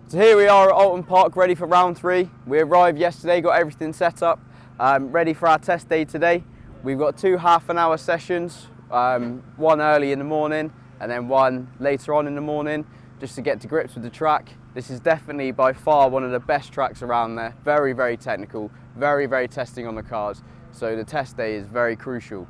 So here we are at Oulton Park, ready for round 3. We arrived yesterday, got everything set up, ready for our test day today. We've got 2 half-an-hour sessions, one early in the morning and then one later on in the morning, just to get to grips with the track. This is definitely by far one of the best tracks around there. Very, very technical, very, very testing on the cars. So the test day is very crucial.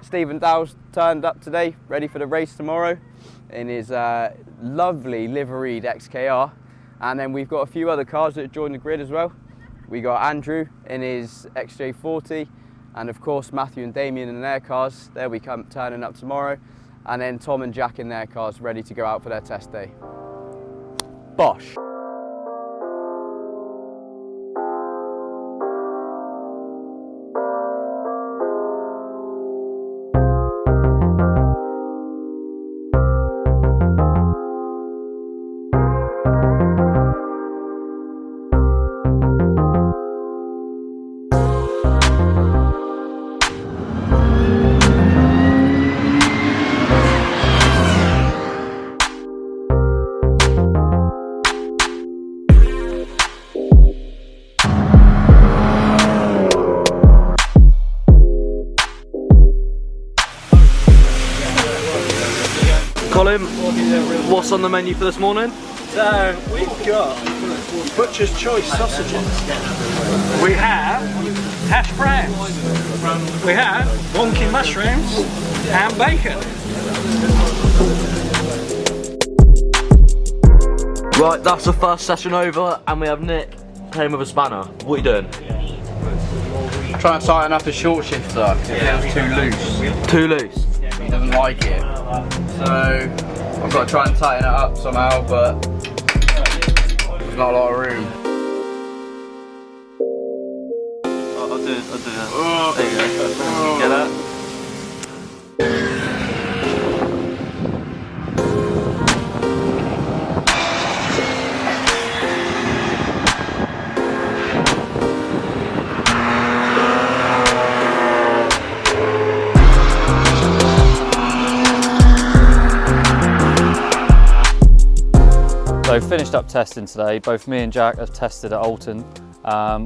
Stephen Dow's turned up today, ready for the race tomorrow in his lovely liveried XKR. And then we've got a few other cars that joined the grid as well. We got Andrew in his XJ40, and of course Matthew and Damien in their cars. They'll be turning up tomorrow. And then Tom and Jack in their cars, ready to go out for their test day. Bosh. Colin, what's on the menu for this morning? So we've got butcher's choice sausages. We have hash browns. We have wonky mushrooms and bacon. Right, that's the first session over, and we have Nick playing with a spanner. What are you doing? Try and tighten up a short shifter because it was too loose. Too loose? He doesn't like it. So I've got to try and tighten it up somehow, but there's not a lot of room. I'll do it. There you go. Get that? So finished up testing today. Both me and Jack have tested at Oulton.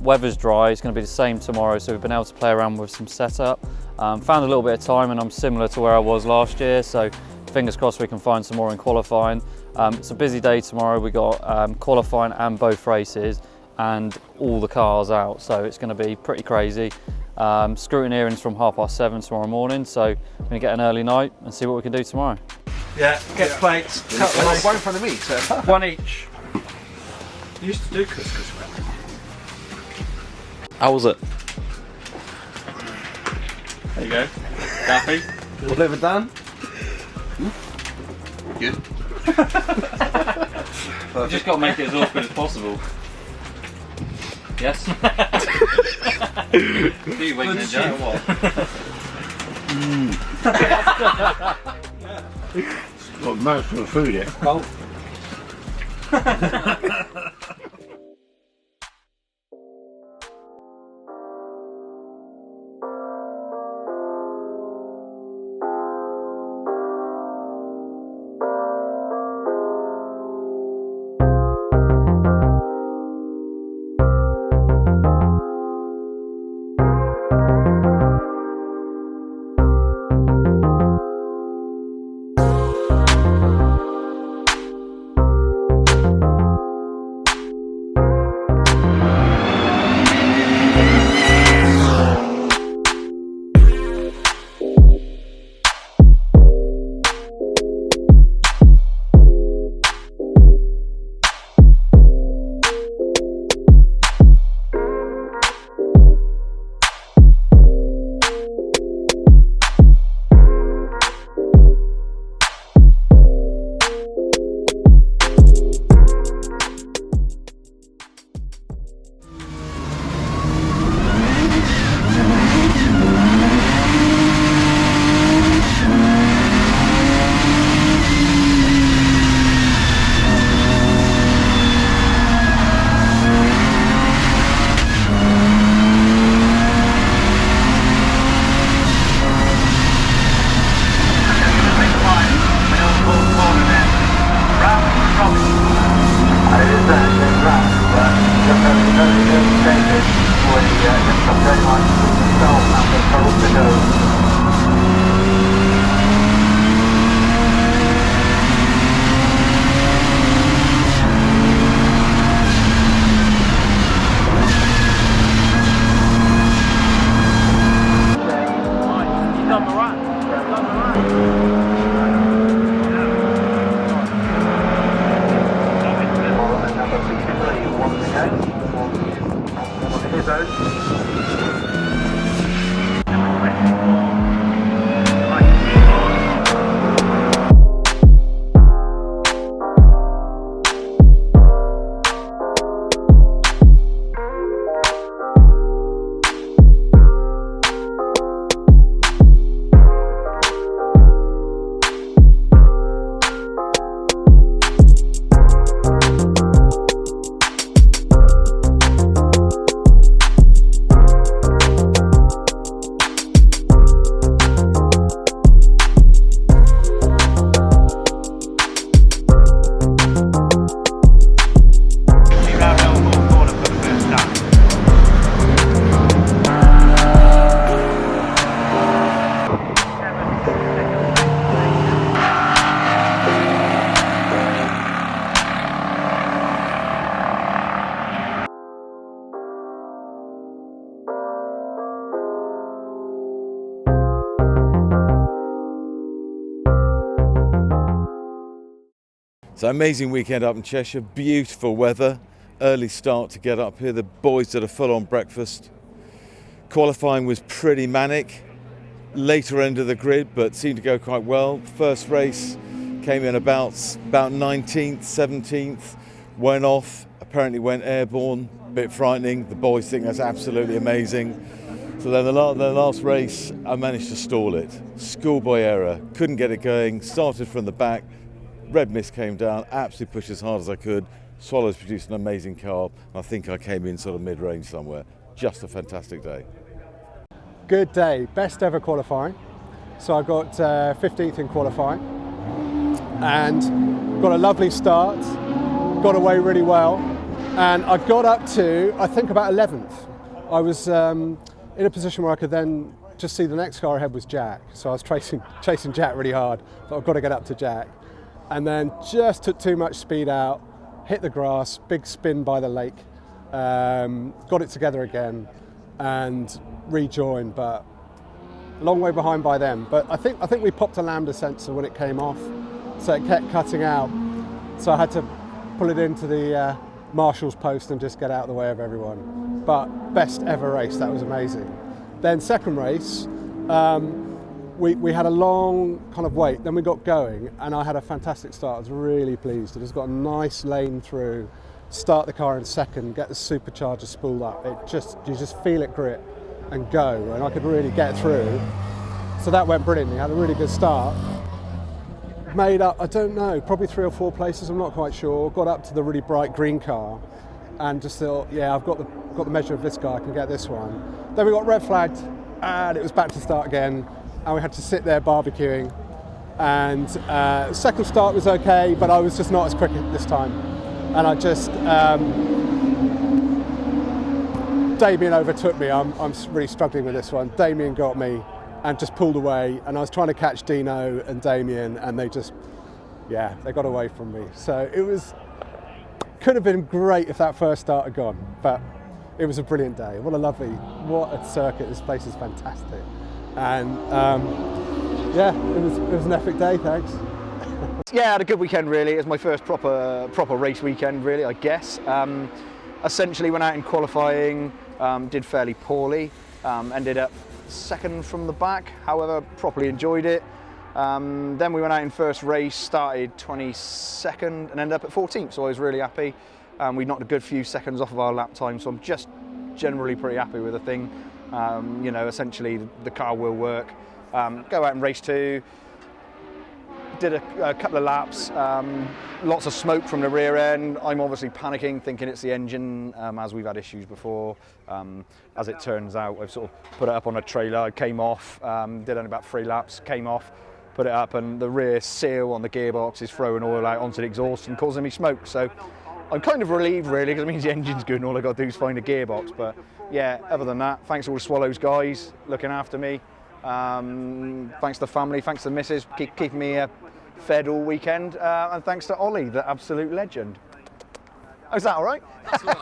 Weather's dry, it's going to be the same tomorrow, so we've been able to play around with some setup. Found a little bit of time, and I'm similar to where I was last year, so fingers crossed we can find some more in qualifying. It's a busy day tomorrow. We got qualifying and both races and all the cars out, so it's going to be pretty crazy. Scrutineering's from 7:30 tomorrow morning, so we're going to get an early night and see what we can do tomorrow. Yeah, get plates, cut them off. One in front of me, sir. One each. You used to do couscous. How was it? There you go. Happy? Whatever done? Good. We've just got to make it as awkward as possible. Yes? Do you wait in Jack? Got most of the food here. So amazing weekend up in Cheshire, beautiful weather, early start to get up here. The boys did a full-on breakfast. Qualifying was pretty manic, later end of the grid, but seemed to go quite well. First race came in about 19th, 17th, went off, apparently went airborne, a bit frightening. The boys think that's absolutely amazing. So then the last race, I managed to stall it. Schoolboy error, couldn't get it going, started from the back, red mist came down, absolutely pushed as hard as I could. Swallows produced an amazing car. I think I came in sort of mid-range somewhere. Just a fantastic day. Good day, best ever qualifying. So I got 15th in qualifying and got a lovely start, got away really well, and I got up to, I think, about 11th. I was in a position where I could then just see the next car ahead was Jack, so I was chasing Jack really hard, but I've got to get up to Jack. And then just took too much speed out, hit the grass, big spin by the lake, got it together again and rejoined, but a long way behind by them. But I think we popped a lambda sensor when it came off, so it kept cutting out. So I had to pull it into the marshal's post and just get out of the way of everyone. But best ever race, that was amazing. Then second race, we had a long kind of wait, then we got going and I had a fantastic start. I was really pleased. It just got a nice lane through, start the car in second, get the supercharger spooled up. You just feel it grip and go, and I could really get through. So that went brilliantly, I had a really good start. Made up, I don't know, probably 3 or 4 places, I'm not quite sure. Got up to the really bright green car and just thought, yeah, I've got the measure of this guy, I can get this one. Then we got red flagged and it was back to start again. And we had to sit there barbecuing, and second start was okay, but I was just not as quick this time, and I just Damien overtook me. I'm really struggling with this one. Damien got me and just pulled away, and I was trying to catch Dino and Damien, and they got away from me. So could have been great if that first start had gone, but it was a brilliant day. What a circuit. This place is fantastic. And it was an epic day, thanks. Yeah, I had a good weekend really. It was my first proper race weekend really, I guess. Essentially went out in qualifying, did fairly poorly, ended up second from the back, however properly enjoyed it. Then we went out in first race, started 22nd and ended up at 14th, so I was really happy. We knocked a good few seconds off of our lap time, so I'm just generally pretty happy with the thing. Essentially the car will work. Go out in race 2, did a couple of laps, lots of smoke from the rear end. I'm obviously panicking, thinking it's the engine, as we've had issues before. As it turns out, I've sort of put it up on a trailer, came off, did only about 3 laps, came off, put it up, and the rear seal on the gearbox is throwing oil out onto the exhaust and causing me smoke. So I'm kind of relieved really, because it means the engine's good and all I've got to do is find a gearbox. But yeah, other than that, thanks to all the Swallows guys looking after me. Thanks to the family, thanks to the missus, keeping me fed all weekend. And thanks to Ollie, the absolute legend. Oh, is that all right? That's all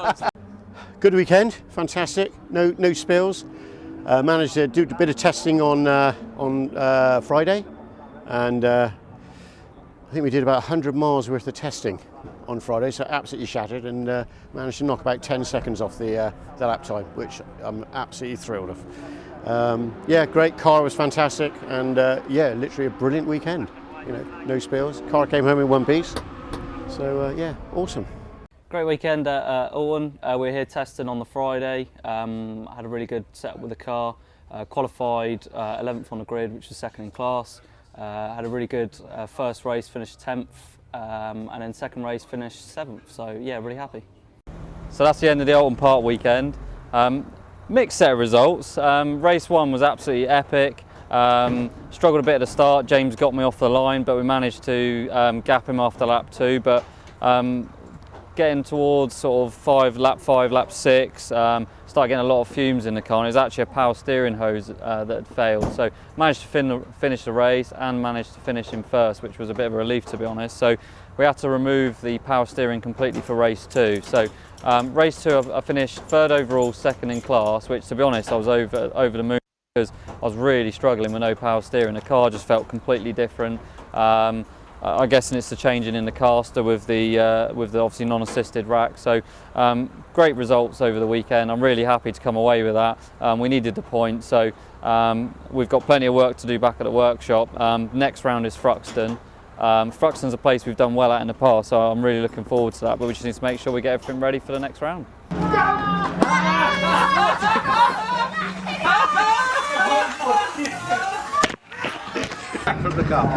right. Good weekend, fantastic, no spills. Managed to do a bit of testing on Friday, and I think we did about 100 miles worth of testing on Friday, so absolutely shattered, and managed to knock about 10 seconds off the lap time, which I'm absolutely thrilled of. Yeah, great, car was fantastic, and yeah, literally a brilliant weekend. No spills. Car came home in one piece, so yeah, awesome. Great weekend at Oulton. We were here testing on the Friday. Had a really good setup with the car. Qualified 11th on the grid, which was second in class. Had a really good first race, finished 10th, and then second race finished 7th. So yeah, really happy. So that's the end of the Oulton Park weekend. Mixed set of results. Race 1 was absolutely epic. Struggled a bit at the start. James got me off the line, but we managed to gap him after lap 2. But getting towards sort of lap 5, lap 6, started getting a lot of fumes in the car. And it was actually a power steering hose that had failed. So managed to finish the race and managed to finish in first, which was a bit of a relief, to be honest. So we had to remove the power steering completely for race 2. So race 2, I finished 3rd overall, 2nd in class, which, to be honest, I was over the moon, because I was really struggling with no power steering. The car just felt completely different. I'm guessing it's the changing in the caster with the obviously non-assisted rack. So great results over the weekend. I'm really happy to come away with that. We needed the point, so we've got plenty of work to do back at the workshop. Next round is Thruxton. Thruxton's a place we've done well at in the past, so I'm really looking forward to that, but we just need to make sure we get everything ready for the next round. Back from the car.